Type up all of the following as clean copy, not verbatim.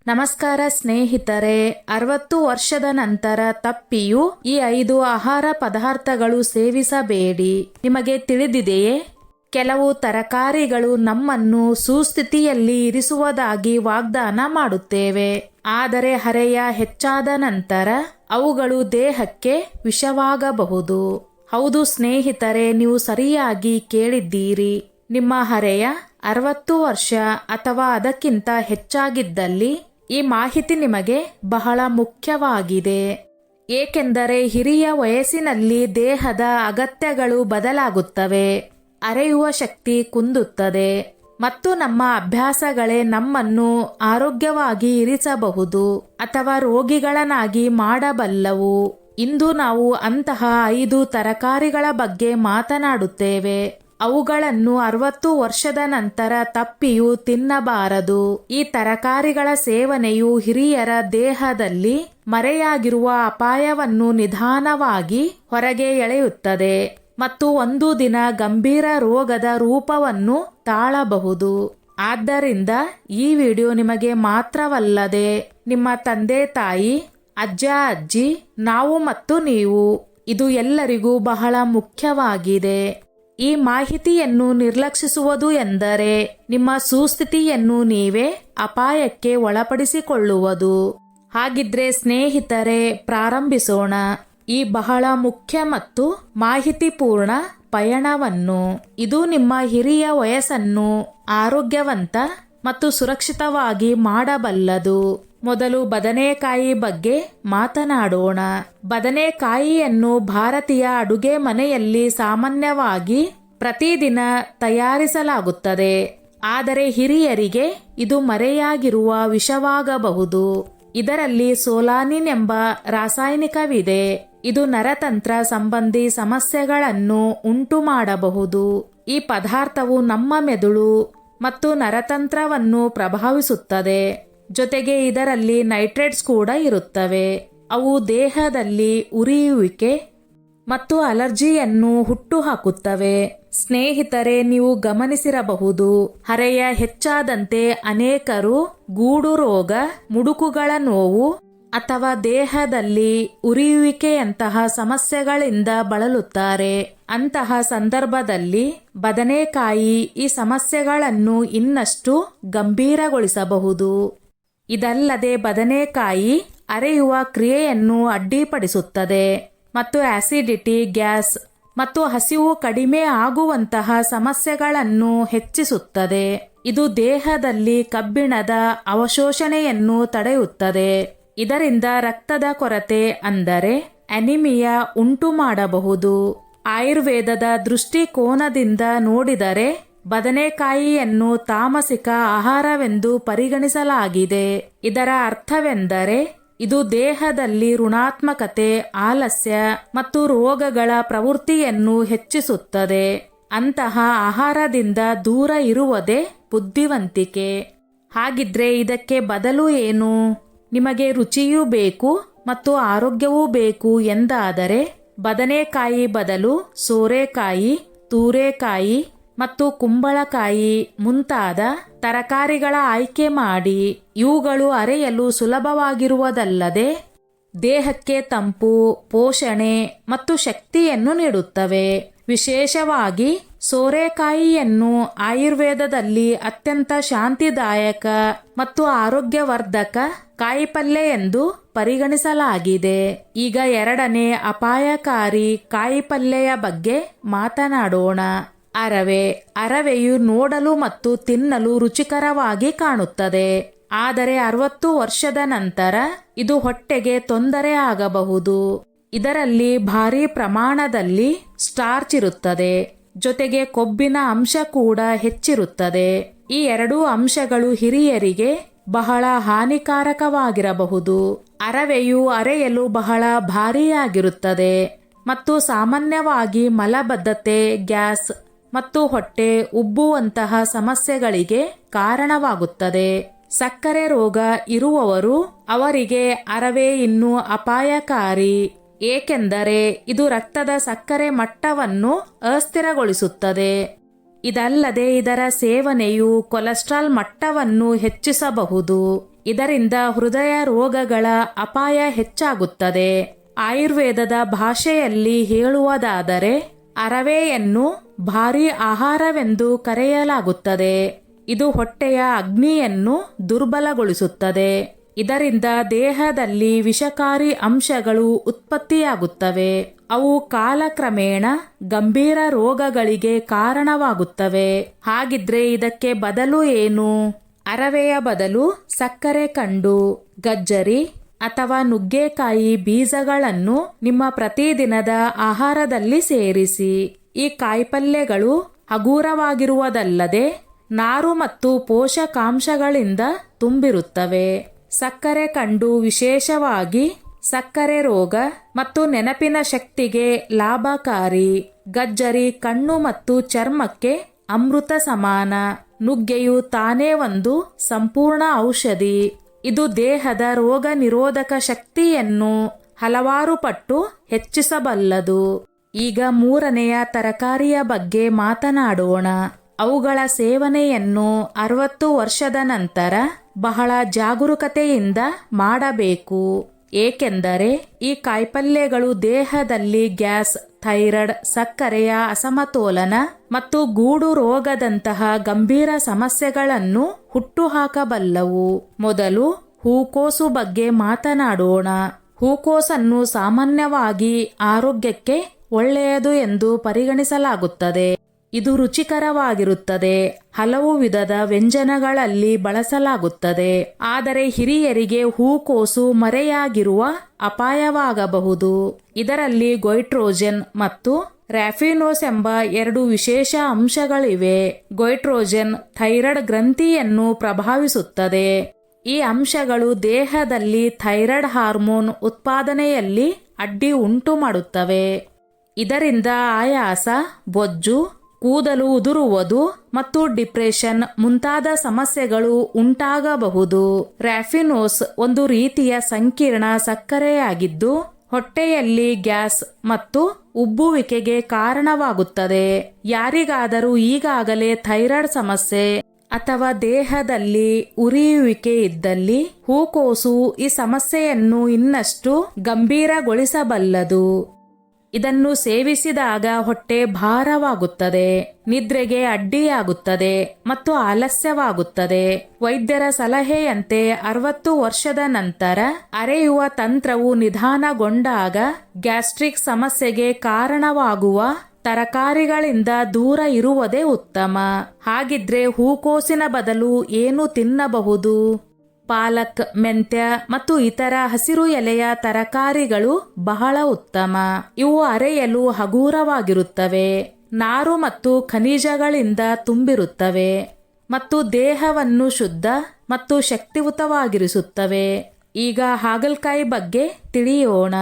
ನಮಸ್ಕಾರ ಸ್ನೇಹಿತರೆ, 60 ವರ್ಷದ ನಂತರ ತಪ್ಪಿಯೂ ಈ 5 ಆಹಾರ ಪದಾರ್ಥಗಳು ಸೇವಿಸಬೇಡಿ. ನಿಮಗೆ ತಿಳಿದಿದೆಯೇ? ಕೆಲವು ತರಕಾರಿಗಳು ನಮ್ಮನ್ನು ಸುಸ್ಥಿತಿಯಲ್ಲಿ ಇರಿಸುವುದಾಗಿ ವಾಗ್ದಾನ ಮಾಡುತ್ತೇವೆ. ಆದರೆ ಹರೆಯ ಹೆಚ್ಚಾದ ನಂತರ ಅವುಗಳು ದೇಹಕ್ಕೆ ವಿಷವಾಗಬಹುದು. ಹೌದು ಸ್ನೇಹಿತರೆ, ನೀವು ಸರಿಯಾಗಿ ಕೇಳಿದ್ದೀರಿ. ನಿಮ್ಮ ಹರೆಯ 60 ವರ್ಷ ಅಥವಾ ಅದಕ್ಕಿಂತ ಹೆಚ್ಚಾಗಿದ್ದಲ್ಲಿ ಈ ಮಾಹಿತಿ ನಿಮಗೆ ಬಹಳ ಮುಖ್ಯವಾಗಿದೆ. ಏಕೆಂದರೆ ಹಿರಿಯ ವಯಸ್ಸಿನಲ್ಲಿ ದೇಹದ ಅಗತ್ಯಗಳು ಬದಲಾಗುತ್ತವೆ, ಅರೆಯುವ ಶಕ್ತಿ ಕುಂದುತ್ತದೆ ಮತ್ತು ನಮ್ಮ ಅಭ್ಯಾಸಗಳೇ ನಮ್ಮನ್ನು ಆರೋಗ್ಯವಾಗಿ ಇರಿಸಬಹುದು ಅಥವಾ ರೋಗಿಗಳನ್ನಾಗಿ ಮಾಡಬಲ್ಲವು. ಇಂದು ನಾವು ಅಂತಹ 5 ತರಕಾರಿಗಳ ಬಗ್ಗೆ ಮಾತನಾಡುತ್ತೇವೆ. ಅವುಗಳನ್ನು 60 ವರ್ಷದ ನಂತರ ತಪ್ಪಿಯೂ ತಿನ್ನಬಾರದು. ಈ ತರಕಾರಿಗಳ ಸೇವನೆಯು ಹಿರಿಯರ ದೇಹದಲ್ಲಿ ಮರೆಯಾಗಿರುವ ಅಪಾಯವನ್ನು ನಿಧಾನವಾಗಿ ಹೊರಗೆ ಎಳೆಯುತ್ತದೆ ಮತ್ತು ಒಂದು ದಿನ ಗಂಭೀರ ರೋಗದ ರೂಪವನ್ನು ತಾಳಬಹುದು. ಆದ್ದರಿಂದ ಈ ವಿಡಿಯೋ ನಿಮಗೆ ಮಾತ್ರವಲ್ಲದೆ ನಿಮ್ಮ ತಂದೆ ತಾಯಿ, ಅಜ್ಜ ಅಜ್ಜಿ, ನಾವು ಮತ್ತು ನೀವು, ಇದು ಎಲ್ಲರಿಗೂ ಬಹಳ ಮುಖ್ಯವಾಗಿದೆ. ಈ ಮಾಹಿತಿಯನ್ನು ನಿರ್ಲಕ್ಷಿಸುವುದು ಎಂದರೆ ನಿಮ್ಮ ಸುಸ್ಥಿತಿಯನ್ನು ನೀವೇ ಅಪಾಯಕ್ಕೆ ಒಳಪಡಿಸಿಕೊಳ್ಳುವುದು. ಹಾಗಿದ್ರೆ ಸ್ನೇಹಿತರೆ, ಪ್ರಾರಂಭಿಸೋಣ ಈ ಬಹಳ ಮುಖ್ಯ ಮತ್ತು ಮಾಹಿತಿಪೂರ್ಣ ಪಯಣವನ್ನು. ಇದು ನಿಮ್ಮ ಹಿರಿಯ ವಯಸ್ಸನ್ನು ಆರೋಗ್ಯವಂತ ಮತ್ತು ಸುರಕ್ಷಿತವಾಗಿ ಮಾಡಬಲ್ಲದು. ಮೊದಲು ಬದನೆಕಾಯಿ ಬಗ್ಗೆ ಮಾತನಾಡೋಣ. ಬದನೆಕಾಯಿಯನ್ನು ಭಾರತೀಯ ಅಡುಗೆ ಮನೆಯಲ್ಲಿ ಸಾಮಾನ್ಯವಾಗಿ ಪ್ರತಿದಿನ ತಯಾರಿಸಲಾಗುತ್ತದೆ. ಆದರೆ ಹಿರಿಯರಿಗೆ ಇದು ಮರೆಯಾಗಿರುವ ವಿಷವಾಗಬಹುದು. ಇದರಲ್ಲಿ ಸೋಲಾನಿನ್ ಎಂಬ ರಾಸಾಯನಿಕವಿದೆ. ಇದು ನರತಂತ್ರ ಸಂಬಂಧಿ ಸಮಸ್ಯೆಗಳನ್ನು ಉಂಟು ಮಾಡಬಹುದು. ಈ ಪದಾರ್ಥವು ನಮ್ಮ ಮೆದುಳು ಮತ್ತು ನರತಂತ್ರವನ್ನು ಪ್ರಭಾವಿಸುತ್ತದೆ. ಜೊತೆಗೆ ಇದರಲ್ಲಿ ನೈಟ್ರೇಟ್ಸ್ ಕೂಡ ಇರುತ್ತವೆ. ಅವು ದೇಹದಲ್ಲಿ ಉರಿಯುವಿಕೆ ಮತ್ತು ಅಲರ್ಜಿಯನ್ನು ಹುಟ್ಟುಹಾಕುತ್ತವೆ. ಸ್ನೇಹಿತರೆ, ನೀವು ಗಮನಿಸಿರಬಹುದು, ಹರೆಯ ಹೆಚ್ಚಾದಂತೆ ಅನೇಕರು ಗೂಡು ರೋಗ, ಮುಡುಕುಗಳ ನೋವು ಅಥವಾ ದೇಹದಲ್ಲಿ ಉರಿಯುವಿಕೆಯಂತಹ ಸಮಸ್ಯೆಗಳಿಂದ ಬಳಲುತ್ತಾರೆ. ಅಂತಹ ಸಂದರ್ಭದಲ್ಲಿ ಬದನೆಕಾಯಿ ಈ ಸಮಸ್ಯೆಗಳನ್ನು ಇನ್ನಷ್ಟು ಗಂಭೀರಗೊಳಿಸಬಹುದು. ಇದಲ್ಲದೆ ಬದನೆಕಾಯಿ ಅರೆಯುವ ಕ್ರಿಯೆಯನ್ನು ಅಡ್ಡಿಪಡಿಸುತ್ತದೆ ಮತ್ತು ಆಸಿಡಿಟಿ, ಗ್ಯಾಸ್ ಮತ್ತು ಹಸಿವು ಕಡಿಮೆ ಆಗುವಂತಹ ಸಮಸ್ಯೆಗಳನ್ನು ಹೆಚ್ಚಿಸುತ್ತದೆ. ಇದು ದೇಹದಲ್ಲಿ ಕಬ್ಬಿಣದ ಅವಶೋಷಣೆಯನ್ನು ತಡೆಯುತ್ತದೆ. ಇದರಿಂದ ರಕ್ತದ ಕೊರತೆ ಅಂದರೆ ಅನಿಮಿಯಾ ಉಂಟು ಮಾಡಬಹುದು. ಆಯುರ್ವೇದದ ದೃಷ್ಟಿಕೋನದಿಂದ ನೋಡಿದರೆ ಬದನೆಕಾಯಿಯನ್ನು ತಾಮಸಿಕ ಆಹಾರವೆಂದು ಪರಿಗಣಿಸಲಾಗಿದೆ. ಇದರ ಅರ್ಥವೆಂದರೆ ಇದು ದೇಹದಲ್ಲಿ ಋಣಾತ್ಮಕತೆ, ಆಲಸ್ಯ ಮತ್ತು ರೋಗಗಳ ಪ್ರವೃತ್ತಿಯನ್ನು ಹೆಚ್ಚಿಸುತ್ತದೆ. ಅಂತಹ ಆಹಾರದಿಂದ ದೂರ ಇರುವುದೇ ಬುದ್ಧಿವಂತಿಕೆ. ಹಾಗಿದ್ರೆ ಇದಕ್ಕೆ ಬದಲು ಏನು? ನಿಮಗೆ ರುಚಿಯೂ ಬೇಕು ಮತ್ತು ಆರೋಗ್ಯವೂ ಬೇಕು ಎಂದಾದರೆ ಬದನೆಕಾಯಿ ಬದಲು ಸೋರೆಕಾಯಿ, ತೂರೆಕಾಯಿ ಮತ್ತು ಕುಂಬಳಕಾಯಿ ಮುಂತಾದ ತರಕಾರಿಗಳ ಆಯ್ಕೆ ಮಾಡಿ. ಇವುಗಳು ಅರೆಯಲು ಸುಲಭವಾಗಿರುವುದಲ್ಲದೆ ದೇಹಕ್ಕೆ ತಂಪು, ಪೋಷಣೆ ಮತ್ತು ಶಕ್ತಿಯನ್ನು ನೀಡುತ್ತವೆ. ವಿಶೇಷವಾಗಿ ಸೋರೆಕಾಯಿಯನ್ನು ಆಯುರ್ವೇದದಲ್ಲಿ ಅತ್ಯಂತ ಶಾಂತಿದಾಯಕ ಮತ್ತು ಆರೋಗ್ಯವರ್ಧಕ ಕಾಯಿಪಲ್ಯ ಎಂದು ಪರಿಗಣಿಸಲಾಗಿದೆ. ಈಗ ಎರಡನೇ ಅಪಾಯಕಾರಿ ಕಾಯಿಪಲ್ಯೆಯ ಬಗ್ಗೆ ಮಾತನಾಡೋಣ. ಅರವೆ. ಅರವೆಯು ನೋಡಲು ಮತ್ತು ತಿನ್ನಲು ರುಚಿಕರವಾಗಿ ಕಾಣುತ್ತದೆ. ಆದರೆ 60 ವರ್ಷದ ನಂತರ ಇದು ಹೊಟ್ಟೆಗೆ ತೊಂದರೆ ಆಗಬಹುದು. ಇದರಲ್ಲಿ ಭಾರೀ ಪ್ರಮಾಣದಲ್ಲಿ ಸ್ಟಾರ್ಚ್ ಇರುತ್ತದೆ. ಜೊತೆಗೆ ಕೊಬ್ಬಿನ ಅಂಶ ಕೂಡ ಹೆಚ್ಚಿರುತ್ತದೆ. ಈ 2 ಅಂಶಗಳು ಹಿರಿಯರಿಗೆ ಬಹಳ ಹಾನಿಕಾರಕವಾಗಿರಬಹುದು. ಅರವೆಯು ಅರೆಯಲು ಬಹಳ ಭಾರಿಯಾಗಿರುತ್ತದೆ ಮತ್ತು ಸಾಮಾನ್ಯವಾಗಿ ಮಲಬದ್ಧತೆ, ಗ್ಯಾಸ್ ಮತ್ತು ಹೊಟ್ಟೆ ಉಬ್ಬುವಂತಹ ಸಮಸ್ಯೆಗಳಿಗೆ ಕಾರಣವಾಗುತ್ತದೆ. ಸಕ್ಕರೆ ರೋಗ ಇರುವವರು ಅವರಿಗೆ ಅರವೆ ಇನ್ನೂ ಅಪಾಯಕಾರಿ. ಏಕೆಂದರೆ ಇದು ರಕ್ತದ ಸಕ್ಕರೆ ಮಟ್ಟವನ್ನು ಅಸ್ಥಿರಗೊಳಿಸುತ್ತದೆ. ಇದಲ್ಲದೆ ಇದರ ಸೇವನೆಯು ಕೊಲೆಸ್ಟ್ರಾಲ್ ಮಟ್ಟವನ್ನು ಹೆಚ್ಚಿಸಬಹುದು. ಇದರಿಂದ ಹೃದಯ ರೋಗಗಳ ಅಪಾಯ ಹೆಚ್ಚಾಗುತ್ತದೆ. ಆಯುರ್ವೇದದ ಭಾಷೆಯಲ್ಲಿ ಹೇಳುವುದಾದರೆ ಅರವೆಯನ್ನು ಭಾರೀ ಆಹಾರವೆಂದು ಕರೆಯಲಾಗುತ್ತದೆ. ಇದು ಹೊಟ್ಟೆಯ ಅಗ್ನಿಯನ್ನು ದುರ್ಬಲಗೊಳಿಸುತ್ತದೆ. ಇದರಿಂದ ದೇಹದಲ್ಲಿ ವಿಷಕಾರಿ ಅಂಶಗಳು ಉತ್ಪತ್ತಿಯಾಗುತ್ತವೆ. ಅವು ಕಾಲಕ್ರಮೇಣ ಗಂಭೀರ ರೋಗಗಳಿಗೆ ಕಾರಣವಾಗುತ್ತವೆ. ಹಾಗಿದ್ರೆ ಇದಕ್ಕೆ ಬದಲು ಏನು? ಅರವೆಯ ಬದಲು ಸಕ್ಕರೆ ಕಂಡು, ಗಜ್ಜರಿ ಅಥವಾ ನುಗ್ಗೆಕಾಯಿ ಬೀಜಗಳನ್ನು ನಿಮ್ಮ ಪ್ರತಿದಿನದ ಆಹಾರದಲ್ಲಿ ಸೇರಿಸಿ. ಈ ಕಾಯಿಪಲ್ಯಗಳು ಹಗೂರವಾಗಿರುವುದಲ್ಲದೆ ನಾರು ಮತ್ತು ಪೋಷಕಾಂಶಗಳಿಂದ ತುಂಬಿರುತ್ತವೆ. ಸಕ್ಕರೆ ಕಂಡು ವಿಶೇಷವಾಗಿ ಸಕ್ಕರೆ ರೋಗ ಮತ್ತು ನೆನಪಿನ ಶಕ್ತಿಗೆ ಲಾಭಕಾರಿ. ಗಜ್ಜರಿ ಕಣ್ಣು ಮತ್ತು ಚರ್ಮಕ್ಕೆ ಅಮೃತ ಸಮಾನ. ನುಗ್ಗೆಯು ತಾನೇ ಒಂದು ಸಂಪೂರ್ಣ ಔಷಧಿ. ಇದು ದೇಹದ ರೋಗ ನಿರೋಧಕ ಶಕ್ತಿಯನ್ನು ಹಲವಾರು ಪಟ್ಟು ಹೆಚ್ಚಿಸಬಲ್ಲದು. ಈಗ ಮೂರನೆಯ ತರಕಾರಿಯ ಬಗ್ಗೆ ಮಾತನಾಡೋಣ. ಅವುಗಳ ಸೇವನೆಯನ್ನು 60 ವರ್ಷದ ನಂತರ ಬಹಳ ಜಾಗರೂಕತೆಯಿಂದ ಮಾಡಬೇಕು. ಏಕೆಂದರೆ ಈ ಕಾಯಿಪಲ್ಯಗಳು ದೇಹದಲ್ಲಿ ಗ್ಯಾಸ್, ಥೈರಾಯ್ಡ್, ಸಕ್ಕರೆಯ ಅಸಮತೋಲನ ಮತ್ತು ಗೂಡು ರೋಗದಂತಹ ಗಂಭೀರ ಸಮಸ್ಯೆಗಳನ್ನು ಹುಟ್ಟುಹಾಕಬಲ್ಲವು. ಮೊದಲು ಹೂಕೋಸು ಬಗ್ಗೆ ಮಾತನಾಡೋಣ. ಹೂಕೋಸನ್ನು ಸಾಮಾನ್ಯವಾಗಿ ಆರೋಗ್ಯಕ್ಕೆ ಒಳ್ಳೆಯದು ಎಂದು ಪರಿಗಣಿಸಲಾಗುತ್ತದೆ. ಇದು ರುಚಿಕರವಾಗಿರುತ್ತದೆ. ಹಲವು ವಿಧದ ವ್ಯಂಜನಗಳಲ್ಲಿ ಬಳಸಲಾಗುತ್ತದೆ. ಆದರೆ ಹಿರಿಯರಿಗೆ ಹೂಕೋಸು ಮರೆಯಾಗಿರುವ ಅಪಾಯವಾಗಬಹುದು. ಇದರಲ್ಲಿ ಗೊಯ್ಟ್ರೋಜನ್ ಮತ್ತು ರ್ಯಾಫಿನೋಸ್ ಎಂಬ 2 ವಿಶೇಷ ಅಂಶಗಳಿವೆ. ಗೊಯ್ಟ್ರೋಜನ್ ಥೈರಾಯ್ಡ್ ಗ್ರಂಥಿಯನ್ನು ಪ್ರಭಾವಿಸುತ್ತದೆ. ಈ ಅಂಶಗಳು ದೇಹದಲ್ಲಿ ಥೈರಾಯ್ಡ್ ಹಾರ್ಮೋನ್ ಉತ್ಪಾದನೆಯಲ್ಲಿ ಅಡ್ಡಿ ಉಂಟು ಮಾಡುತ್ತವೆ. ಇದರಿಂದ ಆಯಾಸ, ಬೊಜ್ಜು, ಕೂದಲು ಉದುರುವುದು ಮತ್ತು ಡಿಪ್ರೆಷನ್ ಮುಂತಾದ ಸಮಸ್ಯೆಗಳು ಉಂಟಾಗಬಹುದು. ರ್ಯಾಫಿನೋಸ್ ಒಂದು ರೀತಿಯ ಸಂಕೀರ್ಣ ಸಕ್ಕರೆಯಾಗಿದ್ದು ಹೊಟ್ಟೆಯಲ್ಲಿ ಗ್ಯಾಸ್ ಮತ್ತು ಉಬ್ಬುವಿಕೆಗೆ ಕಾರಣವಾಗುತ್ತದೆ. ಯಾರಿಗಾದರೂ ಈಗಾಗಲೇ ಥೈರಾಯ್ಡ್ ಸಮಸ್ಯೆ ಅಥವಾ ದೇಹದಲ್ಲಿ ಉರಿಯುವಿಕೆ ಇದ್ದಲ್ಲಿ ಹೂಕೋಸು ಈ ಸಮಸ್ಯೆಯನ್ನು ಇನ್ನಷ್ಟು ಗಂಭೀರಗೊಳಿಸಬಲ್ಲದು. ಇದನ್ನು ಸೇವಿಸಿದಾಗ ಹೊಟ್ಟೆ ಭಾರವಾಗುತ್ತದೆ, ನಿದ್ರೆಗೆ ಅಡ್ಡಿಯಾಗುತ್ತದೆ ಮತ್ತು ಆಲಸ್ಯವಾಗುತ್ತದೆ. ವೈದ್ಯರ ಸಲಹೆಯಂತೆ 60 ವರ್ಷದ ನಂತರ ಅರೆಯುವ ತಂತ್ರವು ನಿಧಾನಗೊಂಡಾಗ ಗ್ಯಾಸ್ಟ್ರಿಕ್ ಸಮಸ್ಯೆಗೆ ಕಾರಣವಾಗುವ ತರಕಾರಿಗಳಿಂದ ದೂರ ಇರುವುದೇ ಉತ್ತಮ. ಹಾಗಿದ್ರೆ ಹೂಕೋಸಿನ ಬದಲು ಏನು ತಿನ್ನಬಹುದು? ಪಾಲಕ್, ಮೆಂತ್ಯ ಮತ್ತು ಇತರ ಹಸಿರು ಎಲೆಯ ತರಕಾರಿಗಳು ಬಹಳ ಉತ್ತಮ. ಇವು ಅರೆಯಲು ಹಗೂರವಾಗಿರುತ್ತವೆ, ನಾರು ಮತ್ತು ಖನಿಜಗಳಿಂದ ತುಂಬಿರುತ್ತವೆ ಮತ್ತು ದೇಹವನ್ನು ಶುದ್ಧ ಮತ್ತು ಶಕ್ತಿಯುತವಾಗಿರಿಸುತ್ತವೆ. ಈಗ ಹಾಗಲಕಾಯಿ ಬಗ್ಗೆ ತಿಳಿಯೋಣ.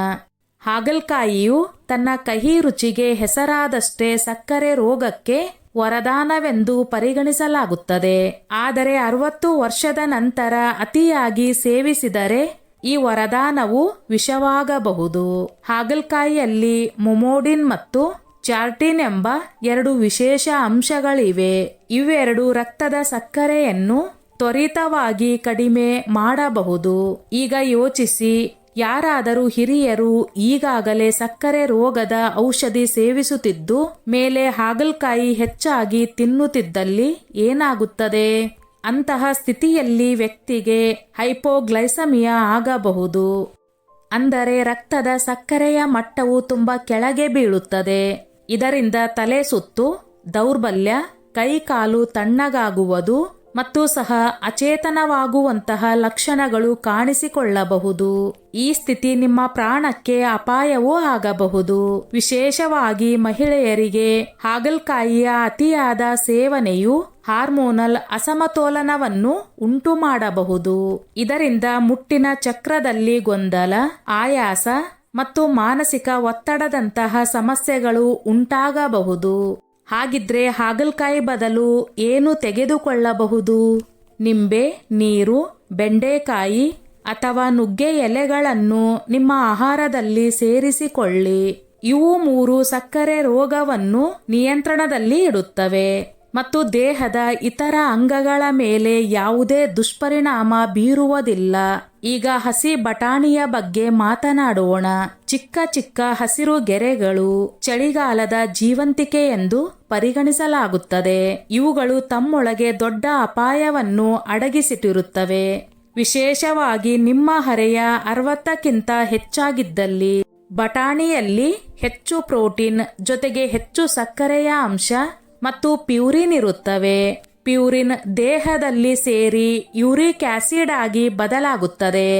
ಹಾಗಲಕಾಯಿಯು ತನ್ನ ಕಹಿ ರುಚಿಗೆ ಹೆಸರಾದಷ್ಟೇ ಸಕ್ಕರೆ ರೋಗಕ್ಕೆ ವರದಾನವೆಂದು ಪರಿಗಣಿಸಲಾಗುತ್ತದೆ. ಆದರೆ 60 ವರ್ಷದ ನಂತರ ಅತಿಯಾಗಿ ಸೇವಿಸಿದರೆ ಈ ವರದಾನವು ವಿಷವಾಗಬಹುದು. ಹಾಗಲಕಾಯಿಯಲ್ಲಿ ಮೊಮೊಡಿನ್ ಮತ್ತು ಚಾರ್ಟಿನ್ ಎಂಬ 2 ವಿಶೇಷ ಅಂಶಗಳಿವೆ. ಇವೆರಡು ರಕ್ತದ ಸಕ್ಕರೆಯನ್ನು ತ್ವರಿತವಾಗಿ ಕಡಿಮೆ ಮಾಡಬಹುದು. ಈಗ ಯೋಚಿಸಿ, ಯಾರಾದರೂ ಹಿರಿಯರು ಈಗಾಗಲೇ ಸಕ್ಕರೆ ರೋಗದ ಔಷಧಿ ಸೇವಿಸುತ್ತಿದ್ದು ಮೇಲೆ ಹಾಗಲಕಾಯಿ ಹೆಚ್ಚಾಗಿ ತಿನ್ನುತ್ತಿದ್ದಲ್ಲಿ ಏನಾಗುತ್ತದೆ? ಅಂತಹ ಸ್ಥಿತಿಯಲ್ಲಿ ವ್ಯಕ್ತಿಗೆ ಹೈಪೋಗ್ಲೈಸಮಿಯಾ ಆಗಬಹುದು. ಅಂದರೆ ರಕ್ತದ ಸಕ್ಕರೆಯ ಮಟ್ಟವು ತುಂಬಾ ಕೆಳಗೆ ಬೀಳುತ್ತದೆ. ಇದರಿಂದ ತಲೆ ಸುತ್ತು, ದೌರ್ಬಲ್ಯ, ಕೈಕಾಲು ತಣ್ಣಗಾಗುವುದು ಮತ್ತು ಸಹ ಅಚೇತನವಾಗುವಂತಹ ಲಕ್ಷಣಗಳು ಕಾಣಿಸಿಕೊಳ್ಳಬಹುದು. ಈ ಸ್ಥಿತಿ ನಿಮ್ಮ ಪ್ರಾಣಕ್ಕೆ ಅಪಾಯವೂ ಆಗಬಹುದು. ವಿಶೇಷವಾಗಿ ಮಹಿಳೆಯರಿಗೆ ಹಾಗಲಕಾಯಿಯ ಅತಿಯಾದ ಸೇವನೆಯು ಹಾರ್ಮೋನಲ್ ಅಸಮತೋಲನವನ್ನು ಉಂಟು ಮಾಡಬಹುದು. ಇದರಿಂದ ಮುಟ್ಟಿನ ಚಕ್ರದಲ್ಲಿ ಗೊಂದಲ, ಆಯಾಸ ಮತ್ತು ಮಾನಸಿಕ ಒತ್ತಡದಂತಹ ಸಮಸ್ಯೆಗಳು ಉಂಟಾಗಬಹುದು. ಹಾಗಿದ್ರೆ ಹಾಗಲಕಾಯಿ ಬದಲು ಏನು ತೆಗೆದುಕೊಳ್ಳಬಹುದು? ನಿಂಬೆ ನೀರು, ಬೆಂಡೆಕಾಯಿ ಅಥವಾ ನುಗ್ಗೆ ಎಲೆಗಳನ್ನು ನಿಮ್ಮ ಆಹಾರದಲ್ಲಿ ಸೇರಿಸಿಕೊಳ್ಳಿ. ಇವು 3 ಸಕ್ಕರೆ ರೋಗವನ್ನು ನಿಯಂತ್ರಣದಲ್ಲಿ ಇಡುತ್ತವೆ ಮತ್ತು ದೇಹದ ಇತರ ಅಂಗಗಳ ಮೇಲೆ ಯಾವುದೇ ದುಷ್ಪರಿಣಾಮ ಬೀರುವುದಿಲ್ಲ. ಈಗ ಹಸಿ ಬಟಾಣಿಯ ಬಗ್ಗೆ ಮಾತನಾಡೋಣ. ಚಿಕ್ಕ ಚಿಕ್ಕ ಹಸಿರು ಗೆರೆಗಳು ಚಳಿಗಾಲದ ಜೀವಂತಿಕೆ ಎಂದು ಪರಿಗಣಿಸಲಾಗುತ್ತದೆ. ಇವುಗಳು ತಮ್ಮೊಳಗೆ ದೊಡ್ಡ ಅಪಾಯವನ್ನು ಅಡಗಿಸಿಟ್ಟಿರುತ್ತವೆ. ವಿಶೇಷವಾಗಿ ನಿಮ್ಮ ಹರೆಯ 60ಕ್ಕಿಂತ ಹೆಚ್ಚಾಗಿದ್ದಲ್ಲಿ. ಬಟಾಣಿಯಲ್ಲಿ ಹೆಚ್ಚು ಪ್ರೋಟೀನ್ ಜೊತೆಗೆ ಹೆಚ್ಚು ಸಕ್ಕರೆಯ ಅಂಶ ಮತ್ತು ಪ್ಯೂರಿನ್ ಇರುತ್ತವೆ. ಪ್ಯೂರಿನ್ ದೇಹದಲ್ಲಿ ಸೇರಿ ಯೂರಿಕ್ ಆಸಿಡ್ ಆಗಿ ಬದಲಾಗುತ್ತದೆ.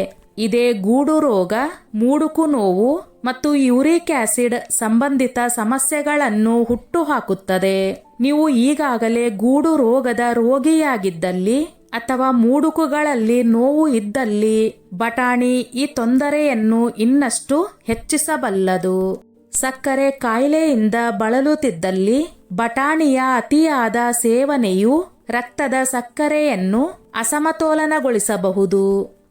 ಇದೇ ಗೂಡು ರೋಗ, ಮೂಡುಕು ನೋವು ಮತ್ತು ಯೂರಿಕ್ ಆಸಿಡ್ ಸಂಬಂಧಿತ ಸಮಸ್ಯೆಗಳನ್ನು ಹುಟ್ಟುಹಾಕುತ್ತದೆ. ನೀವು ಈಗಾಗಲೇ ಗೂಡು ರೋಗದ ರೋಗಿಯಾಗಿದ್ದಲ್ಲಿ ಅಥವಾ ಮೂಡುಕುಗಳಲ್ಲಿ ನೋವು ಇದ್ದಲ್ಲಿ ಬಟಾಣಿ ಈ ತೊಂದರೆಯನ್ನು ಇನ್ನಷ್ಟು ಹೆಚ್ಚಿಸಬಲ್ಲದು. ಸಕ್ಕರೆ ಕಾಯಿಲೆಯಿಂದ ಬಳಲುತ್ತಿದ್ದಲ್ಲಿ ಬಟಾಣಿಯ ಅತಿಯಾದ ಸೇವನೆಯು ರಕ್ತದ ಸಕ್ಕರೆಯನ್ನು ಅಸಮತೋಲನಗೊಳಿಸಬಹುದು.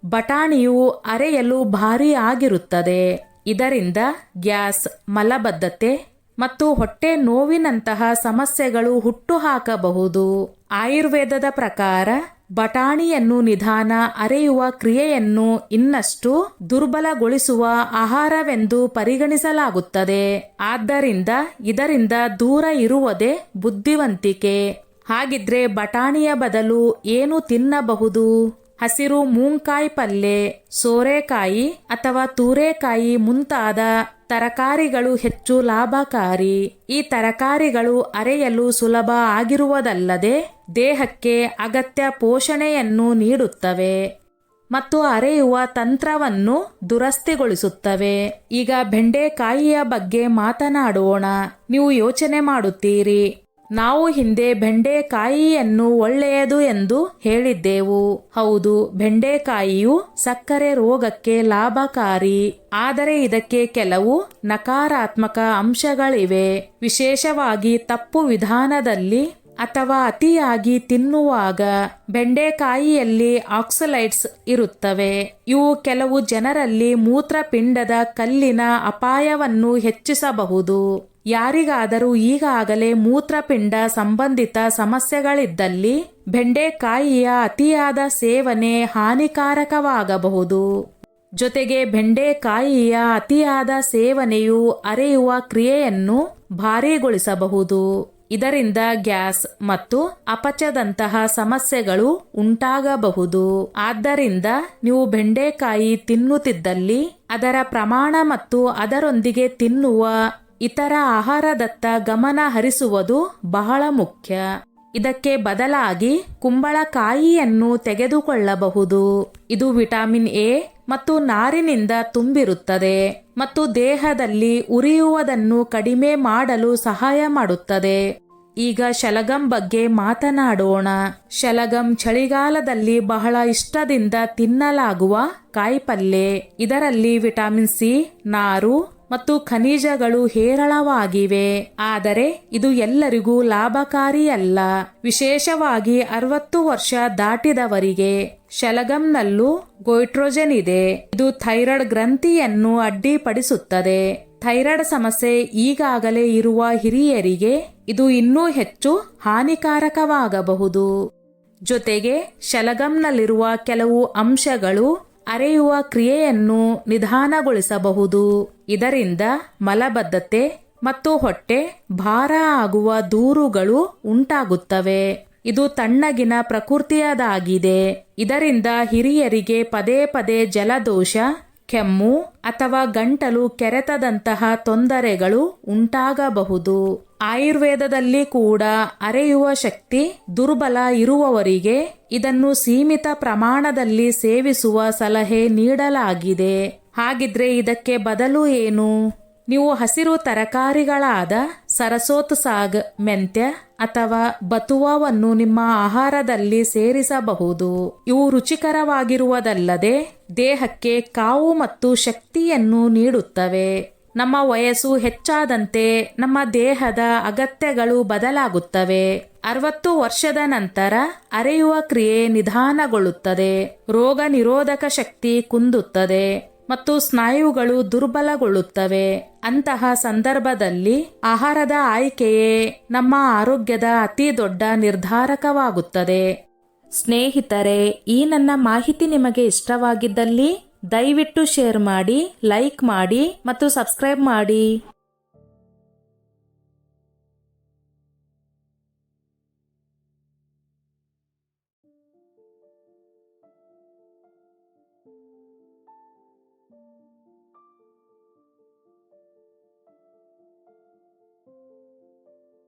ಬಟಾಣಿಯು ಅರೆಯಲು ಭಾರೀ ಆಗಿರುತ್ತದೆ. ಇದರಿಂದ ಗ್ಯಾಸ್, ಮಲಬದ್ಧತೆ ಮತ್ತು ಹೊಟ್ಟೆ ನೋವಿನಂತಹ ಸಮಸ್ಯೆಗಳು ಹುಟ್ಟುಹಾಕಬಹುದು. ಆಯುರ್ವೇದದ ಪ್ರಕಾರ ಬಟಾಣಿಯನ್ನು ನಿಧಾನ ಅರೆಯುವ ಕ್ರಿಯೆಯನ್ನು ಇನ್ನಷ್ಟು ದುರ್ಬಲಗೊಳಿಸುವ ಆಹಾರವೆಂದು ಪರಿಗಣಿಸಲಾಗುತ್ತದೆ. ಆದ್ದರಿಂದ ಇದರಿಂದ ದೂರ ಇರುವುದೇ ಬುದ್ಧಿವಂತಿಕೆ. ಹಾಗಿದ್ರೆ ಬಟಾಣಿಯ ಬದಲು ಏನು ತಿನ್ನಬಹುದು? ಹಸಿರು ಮೂಂಗ್ಕಾಯಿ ಪಲ್ಯ, ಸೋರೆಕಾಯಿ ಅಥವಾ ತೂರೆಕಾಯಿ ಮುಂತಾದ ತರಕಾರಿಗಳು ಹೆಚ್ಚು ಲಾಭಕಾರಿ. ಈ ತರಕಾರಿಗಳು ಅರೆಯಲು ಸುಲಭ ಆಗಿರುವುದಲ್ಲದೆ ದೇಹಕ್ಕೆ ಅಗತ್ಯ ಪೋಷಣೆಯನ್ನು ನೀಡುತ್ತವೆ ಮತ್ತು ಅರೆಯುವ ತಂತ್ರವನ್ನು ದುರಸ್ತಿಗೊಳಿಸುತ್ತವೆ. ಈಗ ಬೆಂಡೆಕಾಯಿಯ ಬಗ್ಗೆ ಮಾತನಾಡೋಣ. ನೀವು ಯೋಚನೆ ಮಾಡುತ್ತೀರಿ, ನಾವು ಹಿಂದೆ ಬೆಂಡೆಕಾಯಿಯನ್ನು ಒಳ್ಳೆಯದು ಎಂದು ಹೇಳಿದ್ದೆವು. ಹೌದು, ಬೆಂಡೆಕಾಯಿಯು ಸಕ್ಕರೆ ರೋಗಕ್ಕೆ ಲಾಭಕಾರಿ. ಆದರೆ ಇದಕ್ಕೆ ಕೆಲವು ನಕಾರಾತ್ಮಕ ಅಂಶಗಳಿವೆ. ವಿಶೇಷವಾಗಿ ತಪ್ಪು ವಿಧಾನದಲ್ಲಿ ಅಥವಾ ಅತಿಯಾಗಿ ತಿನ್ನುವಾಗ ಬೆಂಡೆಕಾಯಿಯಲ್ಲಿ ಆಕ್ಸಲೈಟ್ಸ್ ಇರುತ್ತವೆ. ಇವು ಕೆಲವು ಜನರಲ್ಲಿ ಮೂತ್ರಪಿಂಡದ ಕಲ್ಲಿನ ಅಪಾಯವನ್ನು ಹೆಚ್ಚಿಸಬಹುದು. ಯಾರಿಗಾದರೂ ಈಗಾಗಲೇ ಮೂತ್ರಪಿಂಡ ಸಂಬಂಧಿತ ಸಮಸ್ಯೆಗಳಿದ್ದಲ್ಲಿ ಬೆಂಡೆಕಾಯಿಯ ಅತಿಯಾದ ಸೇವನೆ ಹಾನಿಕಾರಕವಾಗಬಹುದು. ಜೊತೆಗೆ ಬೆಂಡೆಕಾಯಿಯ ಅತಿಯಾದ ಸೇವನೆಯು ಅರೆಯುವ ಕ್ರಿಯೆಯನ್ನು ಭಾರೀಗೊಳಿಸಬಹುದು. ಇದರಿಂದ ಗ್ಯಾಸ್ ಮತ್ತು ಅಪಚದಂತಹ ಸಮಸ್ಯೆಗಳು ಉಂಟಾಗಬಹುದು. ಆದ್ದರಿಂದ ನೀವು ಬೆಂಡೆಕಾಯಿ ತಿನ್ನುತ್ತಿದ್ದಲ್ಲಿ ಅದರ ಪ್ರಮಾಣ ಮತ್ತು ಅದರೊಂದಿಗೆ ತಿನ್ನುವ ಇತರ ಆಹಾರದತ್ತ ಗಮನ ಹರಿಸುವುದು ಬಹಳ ಮುಖ್ಯ. ಇದಕ್ಕೆ ಬದಲಾಗಿ ಕುಂಬಳಕಾಯಿಯನ್ನು ತೆಗೆದುಕೊಳ್ಳಬಹುದು. ಇದು ವಿಟಮಿನ್ ಎ ಮತ್ತು ನಾರಿನಿಂದ ತುಂಬಿರುತ್ತದೆ ಮತ್ತು ದೇಹದಲ್ಲಿ ಉರಿಯುವುದನ್ನು ಕಡಿಮೆ ಮಾಡಲು ಸಹಾಯ ಮಾಡುತ್ತದೆ. ಈಗ ಶಲಗಂ ಬಗ್ಗೆ ಮಾತನಾಡೋಣ. ಶಲಗಂ ಚಳಿಗಾಲದಲ್ಲಿ ಬಹಳ ಇಷ್ಟದಿಂದ ತಿನ್ನಲಾಗುವ ಕಾಯಿಪಲ್ಯ. ಇದರಲ್ಲಿ ವಿಟಮಿನ್ ಸಿ, ನಾರು ಮತ್ತು ಖನಿಜಗಳು ಹೇರಳವಾಗಿವೆ. ಆದರೆ ಇದು ಎಲ್ಲರಿಗೂ ಲಾಭಕಾರಿಯಲ್ಲ, ವಿಶೇಷವಾಗಿ 60 ವರ್ಷ ದಾಟಿದವರಿಗೆ. ಶಲಗಂನಲ್ಲೂ ಗೈಟ್ರೋಜನ್ ಇದೆ. ಇದು ಥೈರಾಯ್ಡ್ ಗ್ರಂಥಿಯನ್ನು ಅಡ್ಡಿಪಡಿಸುತ್ತದೆ. ಥೈರಾಯ್ಡ್ ಸಮಸ್ಯೆ ಈಗಾಗಲೇ ಇರುವ ಹಿರಿಯರಿಗೆ ಇದು ಇನ್ನೂ ಹೆಚ್ಚು ಹಾನಿಕಾರಕವಾಗಬಹುದು. ಜೊತೆಗೆ ಶಲಗಂನಲ್ಲಿರುವ ಕೆಲವು ಅಂಶಗಳು ಅರೆಯುವ ಕ್ರಿಯೆಯನ್ನು ನಿಧಾನಗೊಳಿಸಬಹುದು. ಇದರಿಂದ ಮಲಬದ್ಧತೆ ಮತ್ತು ಹೊಟ್ಟೆ ಭಾರ ಆಗುವ ದೂರುಗಳು ಉಂಟಾಗುತ್ತವೆ. ಇದು ತಣ್ಣಗಿನ ಪ್ರಕೃತಿಯದಾಗಿದೆ. ಇದರಿಂದ ಹಿರಿಯರಿಗೆ ಪದೇ ಪದೇ ಜಲದೋಷ, ಕೆಮ್ಮು ಅಥವಾ ಗಂಟಲು ಕೆರೆತದಂತಹ ತೊಂದರೆಗಳು ಉಂಟಾಗಬಹುದು. ಆಯುರ್ವೇದದಲ್ಲಿ ಕೂಡ ಅರೆಯುವ ಶಕ್ತಿ ದುರ್ಬಲ ಇರುವವರಿಗೆ ಇದನ್ನು ಸೀಮಿತ ಪ್ರಮಾಣದಲ್ಲಿ ಸೇವಿಸುವ ಸಲಹೆ ನೀಡಲಾಗಿದೆ. ಹಾಗಿದ್ರೆ ಇದಕ್ಕೆ ಬದಲು ಏನು? ನೀವು ಹಸಿರು ತರಕಾರಿಗಳಾದ ಸರಸೋತ್ ಸಾಗ್, ಮೆಂತ್ಯ ಅಥವಾ ಬತುವಾವನ್ನು ನಿಮ್ಮ ಆಹಾರದಲ್ಲಿ ಸೇರಿಸಬಹುದು. ಇವು ರುಚಿಕರವಾಗಿರುವುದಲ್ಲದೆ ದೇಹಕ್ಕೆ ಕಾವು ಮತ್ತು ಶಕ್ತಿಯನ್ನು ನೀಡುತ್ತವೆ. ನಮ್ಮ ವಯಸ್ಸು ಹೆಚ್ಚಾದಂತೆ ನಮ್ಮ ದೇಹದ ಅಗತ್ಯಗಳು ಬದಲಾಗುತ್ತವೆ. 60 ವರ್ಷದ ನಂತರ ಅರೆಯುವ ಕ್ರಿಯೆ ನಿಧಾನಗೊಳ್ಳುತ್ತದೆ. ರೋಗ ನಿರೋಧಕ ಶಕ್ತಿ ಕುಂದುತ್ತದೆ ಮತ್ತು ಸ್ನಾಯುಗಳು ದುರ್ಬಲಗೊಳ್ಳುತ್ತವೆ. ಅಂತಹ ಸಂದರ್ಭದಲ್ಲಿ ಆಹಾರದ ಆಯ್ಕೆಯೇ ನಮ್ಮ ಆರೋಗ್ಯದ ಅತಿ ದೊಡ್ಡ ನಿರ್ಧಾರಕವಾಗುತ್ತದೆ. ಸ್ನೇಹಿತರೆ, ಈ ನನ್ನ ಮಾಹಿತಿ ನಿಮಗೆ ಇಷ್ಟವಾಗಿದ್ದಲ್ಲಿ ದಯವಿಟ್ಟು ಶೇರ್ ಮಾಡಿ, ಲೈಕ್ ಮಾಡಿ ಮತ್ತು ಸಬ್ಸ್ಕ್ರೈಬ್ ಮಾಡಿ.